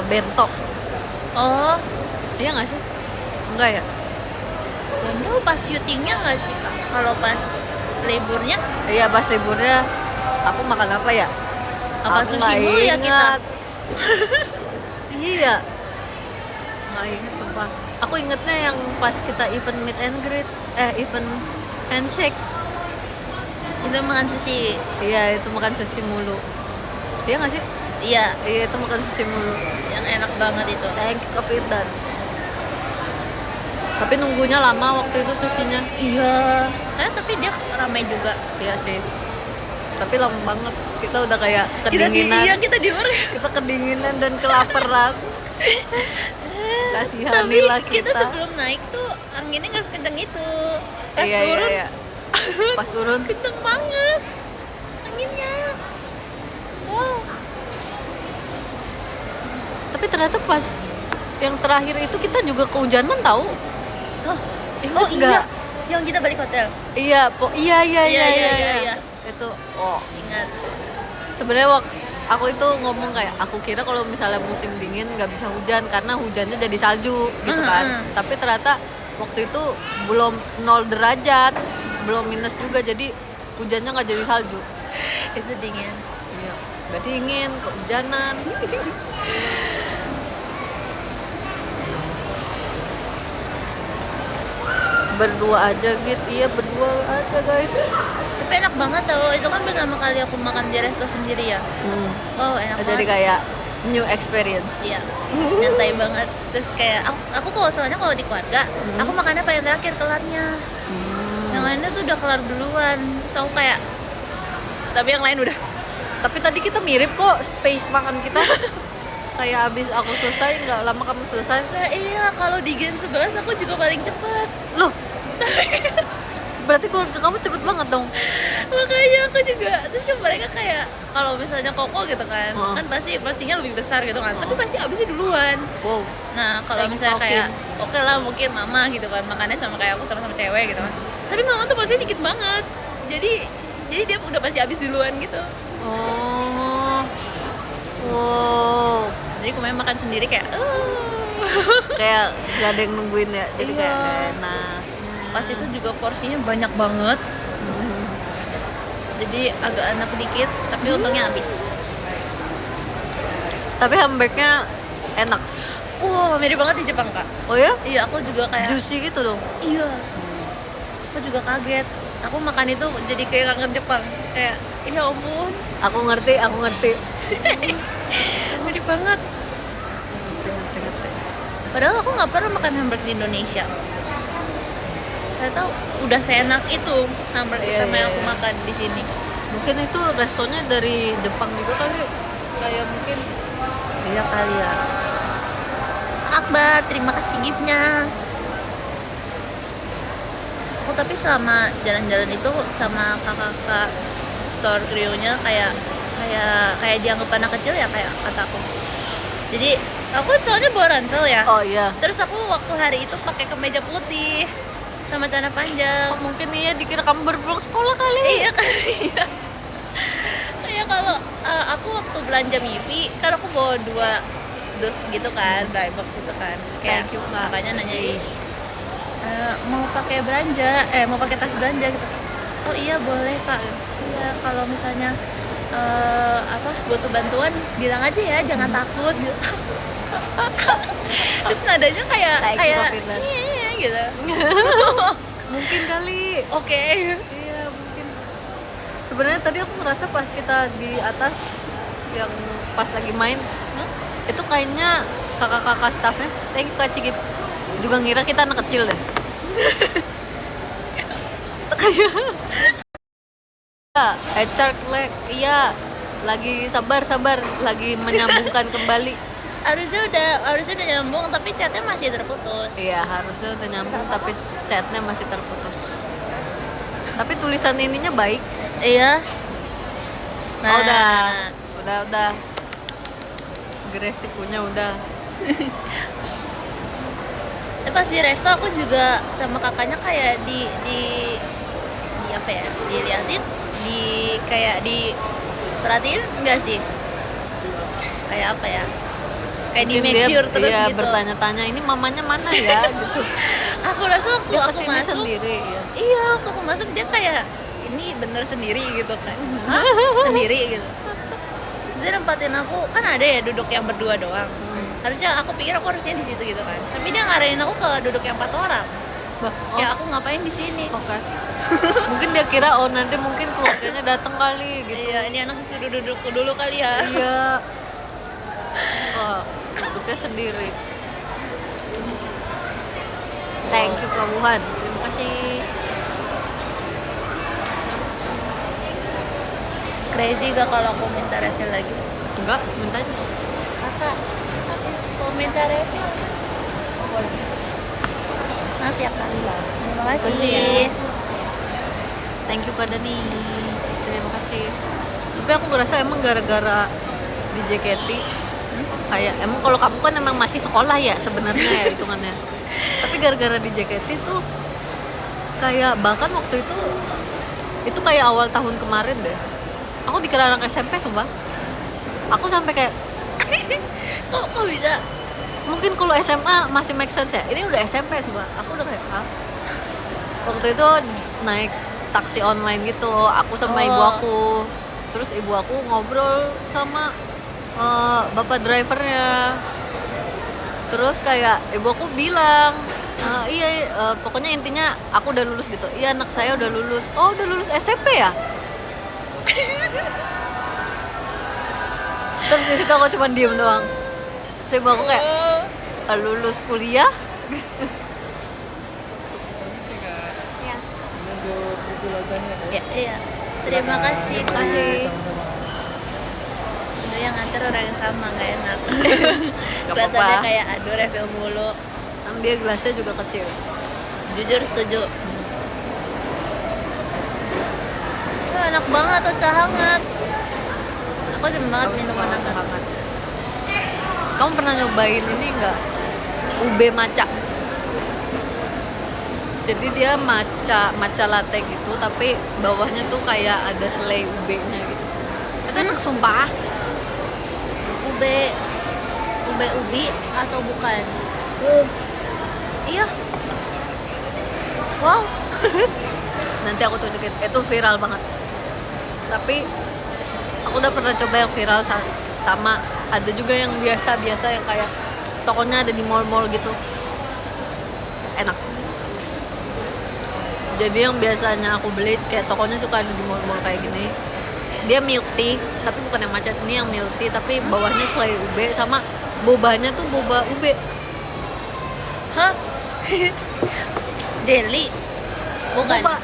bento. Oh, Iya nggak sih? Enggak ya? Bendo pas syutingnya nggak sih Kak? Kalau pas liburnya Iya pas liburnya aku makan apa ya? apa Aku sushi nggak mulu ya kita? ingat. Iya. Nggak inget sumpah. Aku ingetnya yang pas kita event meet and greet, event handshake. Itu makan sushi. Iya itu makan sushi mulu. Iya nggak sih? Iya, Iya itu makan sushi mulu. yang enak banget itu. Thank you Kak Firdan. Tapi nunggunya lama waktu itu sushinya. Iya. Karena tapi dia ramai juga. Iya sih. Tapi lama banget. Kita udah kayak kedinginan. kita di luar ya. Kita kedinginan dan kelaparan. Kasihanilah Tapi kita kita. sebelum naik tuh anginnya nggak sekencang itu. Pas Iya, turun iya. Pas turun kenceng banget anginnya. Wow. tapi ternyata pas yang terakhir itu kita juga kehujanan tahu. Oh, Ingat iya. nggak? Yang kita balik hotel. Iya, iya. Iya. Itu Ingat. sebenarnya aku itu ngomong kayak aku kira kalau misalnya musim dingin nggak bisa hujan karena hujannya jadi salju gitu kan. Tapi ternyata waktu itu belum 0 derajat, belum minus juga, jadi hujannya nggak jadi salju. Itu dingin. Iya, udah dingin, kehujanan. Berdua aja gitu, iya berdua aja guys. Tapi enak banget tau. Itu kan pertama kali aku makan di resto sendiri ya. Wow, enak Jadi banget. kayak new experience. Iya, nyantai banget. Terus kayak aku kalau soalnya kalau di keluarga, aku makannya paling terakhir kelarnya. Yang lainnya tuh udah kelar duluan. Terus aku kayak, tapi yang lain udah. Tapi tadi kita mirip kok space makan kita. Kayak abis aku selesai, nggak lama kamu selesai. Nah iya, kalau di Gen 11 aku juga paling cepet. Loh, berarti keluarga kamu cepet banget dong. Makanya aku juga. Terus kan mereka kayak, kalau misalnya koko gitu kan, kan pasti porsinya lebih besar gitu kan. Tapi pasti abisnya duluan. Wow. Nah kalau Kayak misalnya ngerokin. kayak oke lah mungkin mama gitu kan makannya sama kayak aku sama-sama cewek gitu kan. Tapi mama tuh porsinya dikit banget. Jadi dia udah pasti habis duluan gitu. Oh. Wow. Jadi kemarin makan sendiri kayak Kayak gak ada yang nungguin ya. Jadi Iya. kayak enak. pas itu juga porsinya banyak banget. Jadi agak enak dikit tapi untungnya habis. Tapi hamburgnya enak. Wah, mirip banget di Jepang, Kak. Oh ya? Iya, aku juga kayak Juicy gitu dong. iya. Aku juga kaget. Aku makan itu jadi kayak kangen Jepang. Kayak, ya ampun, Aku ngerti. mirip banget. Ngerti. Padahal aku nggak pernah makan hamburger di Indonesia. Saya tahu udah seenak itu hamburger Iya, sama yang iya, aku iya. makan di sini. Mungkin itu restonya dari Jepang juga kali. Kayak mungkin. Iya kali ya. Akbar, terima kasih giftnya. Aku tapi selama jalan-jalan itu sama kakak-kakak store trio-nya kayak dianggap anak kecil ya kayak kata aku. Jadi aku soalnya bawa ransel ya. Oh iya. Terus aku waktu hari itu pakai kemeja putih sama celana panjang. Oh, mungkin iya dikira kamu baru pulang sekolah kali. Iya kan, iya. Kayak kalau aku waktu belanja Mivi, kan aku bawa 2 dus gitu kan, blind box itu kan. Terus kayak Thank you, Kak. makanya nanya mau pakai mau pakai tas belanja gitu. Oh iya boleh Kak. Iya kalau misalnya butuh bantuan bilang aja ya, jangan takut gitu. Terus nadanya kayak Thank you, Kak Firlan. iya gitu. Mungkin kali. Oke. Iya mungkin. Sebenarnya tadi aku ngerasa pas kita di atas yang pas lagi main itu kayaknya kakak-kakak staffnya, thank you Kak Cigip, juga ngira kita anak kecil deh. Itu kayak HR iya lagi sabar lagi menyambungkan kembali. harusnya udah nyambung tapi chatnya masih terputus. Iya harusnya udah nyambung tapi chatnya masih terputus. Tapi tulisan ininya baik. Iya. Oh, udah Grace punya udah. Pas di resto aku juga sama kakaknya kayak di apa ya, diliatin, kayak perhatiin enggak sih, kayak apa ya, kayak di Mungkin make sure dia, terus iya, gitu. bertanya-tanya ini mamanya mana ya gitu. Aku rasa waktu Dia aku kesini masuk sendiri ya. iya waktu aku masuk dia kayak ini bener sendiri gitu kan. Hah? Sendiri gitu. Dia nempatin aku, kan ada ya duduk yang berdua doang. Harusnya aku pikir aku harusnya di situ gitu kan. Tapi dia ngarahin aku ke duduk yang 4 orang. Terus kayak aku ngapain di sini? Oke. Mungkin dia kira oh nanti mungkin keluarganya datang kali gitu. Iya, ini anak disuruh duduk dulu kali ya. Iya. Oh, duduknya sendiri. Thank you Kak Wuhan. Terima kasih. Crazy gak kalau aku minta refill lagi? Enggak, minta aja. Kakak, aku mau minta refill. Boleh. Maaf ya kak. Terima kasih. Makasih. Thank you Kak Dani. Terima kasih. Tapi aku ngerasa emang gara-gara di JKT kayak emang kalau kamu kan emang masih sekolah ya sebenarnya ya hitungannya. Tapi gara-gara di JKT tuh kayak bahkan waktu itu kayak awal tahun kemarin deh. Aku dikira anak SMP sumpah. Aku sampai kayak Kok bisa? mungkin kalau SMA masih make sense ya. Ini udah SMP sumpah. Aku udah kayak waktu itu naik taksi online gitu, aku sama Oh. ibu aku. Terus ibu aku ngobrol sama bapak drivernya. Terus kayak ibu aku bilang, iya pokoknya intinya aku udah lulus gitu. Iya anak saya udah lulus. Oh udah lulus SMP ya? Terus di situ aku cuma diem doang. Terus ibu aku kayak lulus kuliah. Permisi Kak. Ya. Menunggu buku lozannya Kak. Ya. Iya. Terima kasih. Terima kasih. Sama-sama. Itu yang nganter orang yang sama, nggak enak. Gak Kelihatannya apa-apa. kayak aduh refill mulu. Dia gelasnya juga kecil. Jujur setuju. Enak banget ocha hangat. Aku demen banget Kamu minum suka hangat. matcha hangat. Kamu pernah nyobain ini enggak? Ube matcha. Jadi dia matcha latte gitu, tapi bawahnya tuh kayak ada selai ube-nya gitu. Itu enak sumpah. Ube ubi atau bukan? Iya. Wow. Nanti aku tunjukin. Itu viral banget. Tapi aku udah pernah coba yang viral sama ada juga yang biasa-biasa yang kayak tokonya ada di mall-mall gitu. Enak. Jadi yang biasanya aku beli kayak tokonya suka ada di mall-mall kayak gini. Dia milk tea, tapi bukan yang macet, ini yang milk tea tapi bawahnya selai ube sama bobanya tuh boba ube. Hah? Jelly? Bukan. Boba.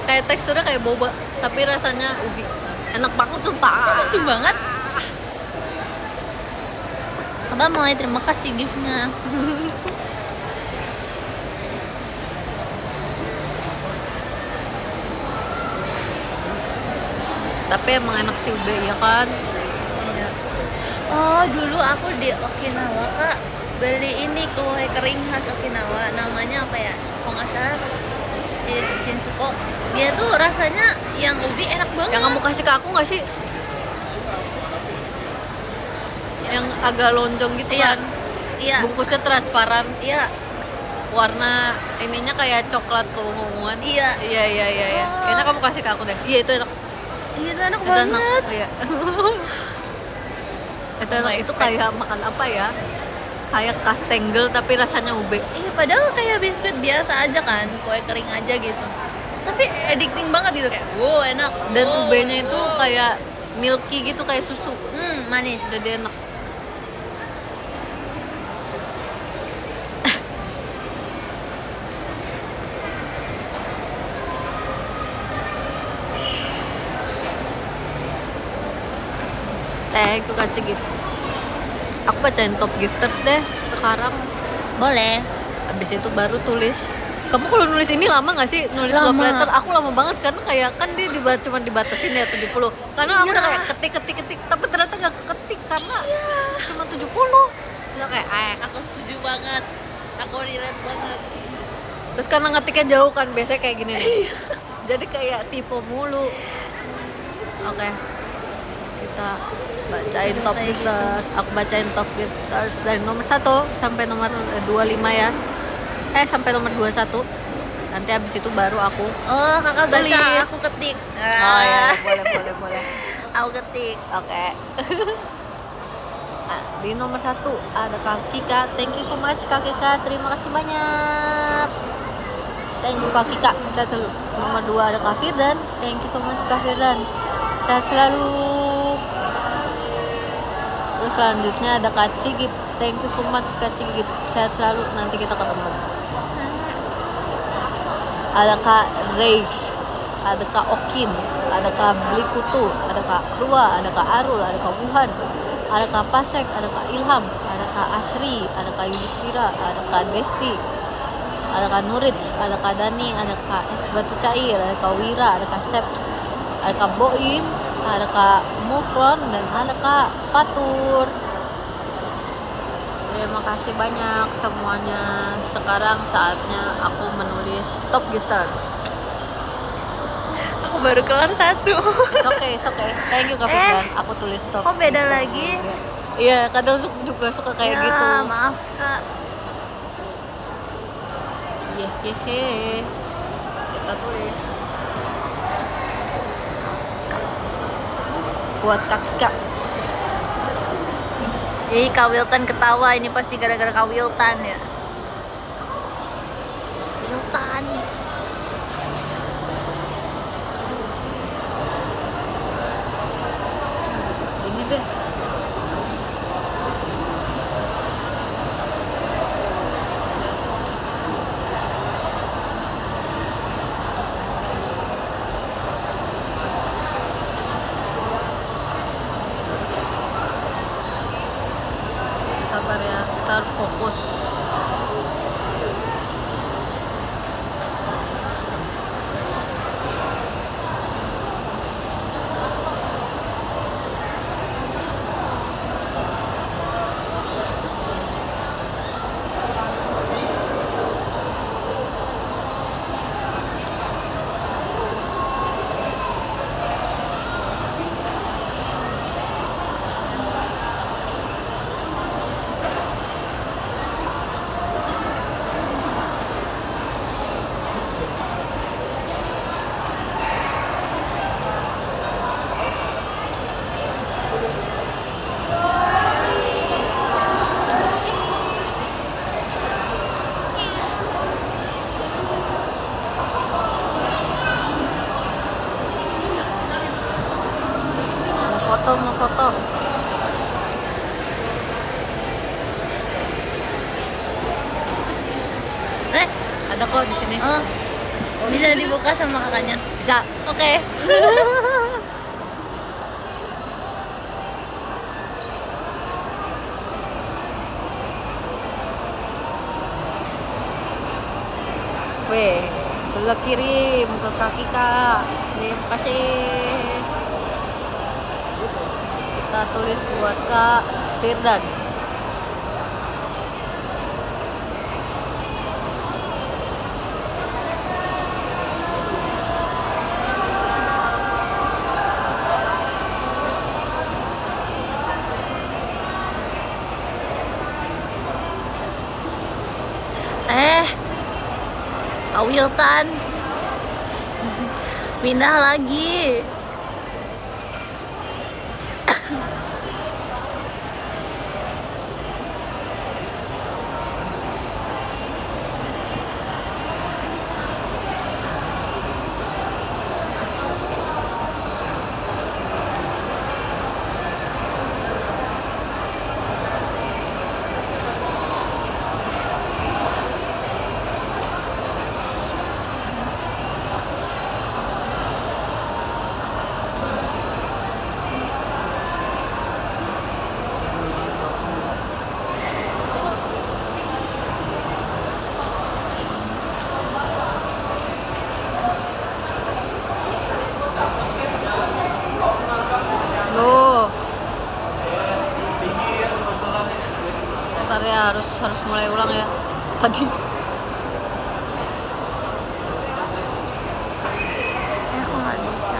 Kayak teksturnya kayak boba, tapi rasanya ubi. Enak banget sumpah. Lucu banget. Abang mau terima kasih giftnya. Tapi emang enak sih ube ya kan. Iya. Oh dulu aku di Okinawa kak beli ini kue kering khas Okinawa, namanya apa ya? Kalau nggak salah Shinsuko. Dia tuh rasanya yang ubi enak banget. Yang kamu kasih ke aku nggak sih? Yang agak lonjong gitu Iya. kan. Iya. Bungkusnya transparan, Iya. warna ininya kayak coklat keunguan. Iya. Iya. Oh. Kayaknya kamu kasih ke aku deh. Iya itu enak. Iya itu enak Itu banget. enak. Iya. Itu enak. Nggak Itu expect. kayak makan apa ya? Kayak kastengel tapi rasanya ube. Iya padahal kayak biskuit biasa aja kan, kue kering aja gitu. Tapi addicting banget gitu kayak, wow enak. Dan wow, ubenya itu wow. kayak milky gitu kayak susu. Manis. Jadi enak. Thank you Kak Cigip. Aku bacain top gifters deh sekarang. Boleh. Habis itu baru tulis. Kamu kalau nulis ini lama gak sih? Nulis love Lama. letter? Aku lama banget karena kayak kan dia cuma dibatasin ya 70. Karena aku udah kayak ketik tapi ternyata gak ketik karena cuma 70. Terus kayak Aku setuju banget. Aku relate banget. terus karena ngetiknya jauh kan biasanya kayak gini nih. Jadi kayak tipe mulu. Oke. Kita bacain top Kayak gitu. gifters. Aku bacain top gifters dari nomor 1 sampai nomor 25 ya. Sampai nomor 21. Nanti habis itu baru aku. Oh, kakak baca, Tulis. aku ketik. Oh ya, boleh. Aku ketik. Oke. Di nomor 1 ada Kak Kika. Thank you so much Kak Kika. Terima kasih banyak. Thank you Kak Kika. Sehat selalu. Nomor 2 ada Kak Firdan. Thank you so much Kak Firdan. Sehat selalu. Terus selanjutnya ada Kak Cigip. Thank you so much Kak Cigip. Sehat selalu. Nanti kita ketemu. Ada Kak Reis. ada Kak Okin, ada Kak Blikutu, ada Kak Krua, ada Kak Arul, ada Kak Wuhan, ada Kak Pasek, ada Kak Ilham, ada Kak Asri, ada Kak Yudhistira, ada Kak Desti, ada Kak Nurits, ada Kak Dani, ada Kak Es Batu Cair, ada Kak Wira, ada Kak Seps, ada Kak Boim, ada Kak Mufron, dan ada Kak Fatur. Terima kasih banyak semuanya. Sekarang saatnya aku menulis top gifters. Aku baru kelar satu. It's okay. Thank you Kak Firdan. Aku tulis top. Kok beda gifters. lagi? Iya, kadang juga suka kayak Ya, gitu. maaf Kak. Hehehe. Kita tulis buat kakak. Jadi Kak Wiltan ketawa, ini pasti gara-gara Kak Wiltan ya. Wiltan. Ini deh. Sabar ya, ntar fokus. Mau foto. Ada kok di sini. Oh, bisa dibuka sama kakaknya? Bisa. Oke. Weh, sudah kirim ke kaki Kak. Terima kasih. Kita tulis buat Kak Firdan. Kak Wiltan. Pindah lagi. Loh. Ntar ya harus mulai ulang ya. Tadi. Aku nggak bisa.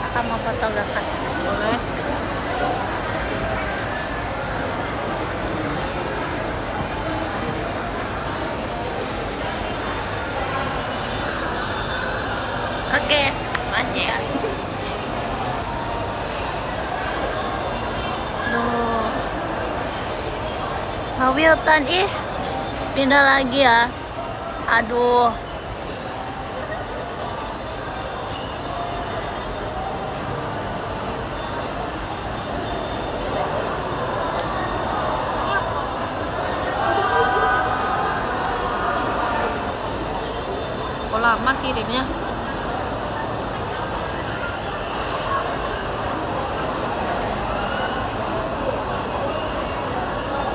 Kakak mau foto gak Kak? Boleh. Oke, makasih ya. Duh. Kak Wiltan, pindah lagi ya. Aduh. kok lama kirimnya.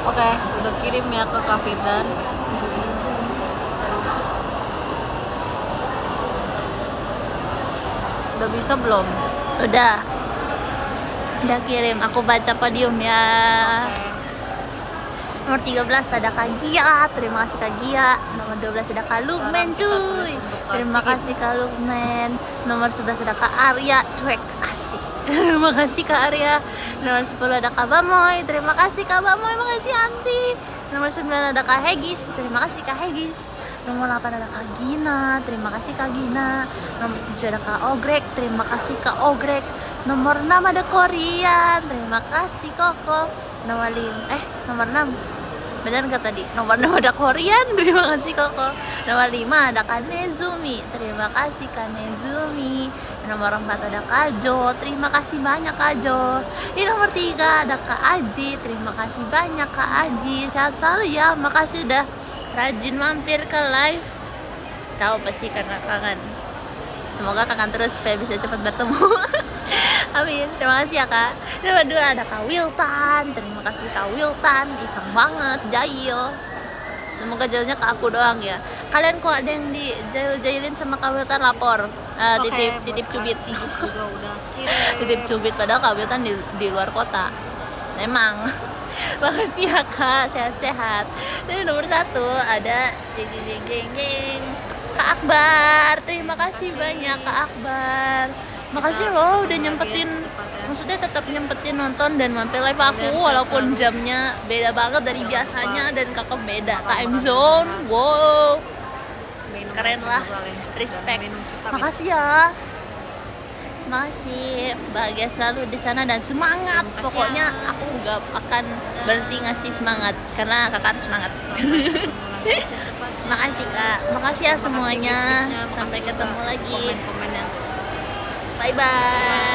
Oke, udah kirim ya ke Kak Firdan. Udah bisa belum? Udah kirim, aku baca podium ya. Nomor 13 ada Kak Gia, terima kasih Kak Gia. Nomor 12 ada Kak Lukmen Sekarang kita tulis cuy, untuk Kak terima Ciki. kasih Kak Lukmen. Nomor 11 ada Kak Arya, cuek asik. Terima kasih Kak Arya. Nomor 10 ada Kak Bamoy, terima kasih Kak Bamoy, makasih Anti. Nomor 9 ada Kak Hegis, terima kasih Kak Hegis. Nomor 8 ada Kak Gina, terima kasih Kak Gina. Nomor 7 ada Kak Ogrek, terima kasih Kak Ogrek. Nomor 6 ada Korean, terima kasih Koko. Nomor 6 benar nggak tadi? Nomor 6 ada Korean, terima kasih Koko. Nomor 5 ada Kak Nezumi, terima kasih Kak Nezumi. Nomor 4 ada Kak Jo, terima kasih banyak Kak Jo. Di nomor 3 ada Kak Aji, terima kasih banyak Kak Aji. Sehat selalu ya, makasih udah rajin mampir ke live. Tahu pasti karena kangen. Semoga kangen terus supaya bisa cepat bertemu. Amin, terima kasih ya Kak. Nomor 2 ada Kak Wiltan, terima kasih Kak Wiltan, iseng banget, jahil. Semoga jahilnya ke aku doang ya. Kalian kok ada yang dijail-jailin sama Kak Wiltan lapor. Titip cubit. Juga udah kirim. Titip cubit padahal Kak Wiltan di luar kota. Emang. Makasih ya Kak, sehat-sehat. Dan nomor 1 ada jeng Kak Akbar, terima kasih banyak Kak Akbar. Makasih loh udah nyempetin, maksudnya tetap nyempetin nonton dan mampir live aku walaupun jamnya beda banget dari biasanya dan kakak beda time zone. Wow, keren lah, respect. Makasih ya, makasih, bahagia selalu di sana dan semangat. Pokoknya aku gak akan berhenti ngasih semangat karena kakak harus semangat. Makasih Kak, makasih ya semuanya. Sampai ketemu lagi. Komen-komennya. Bye bye.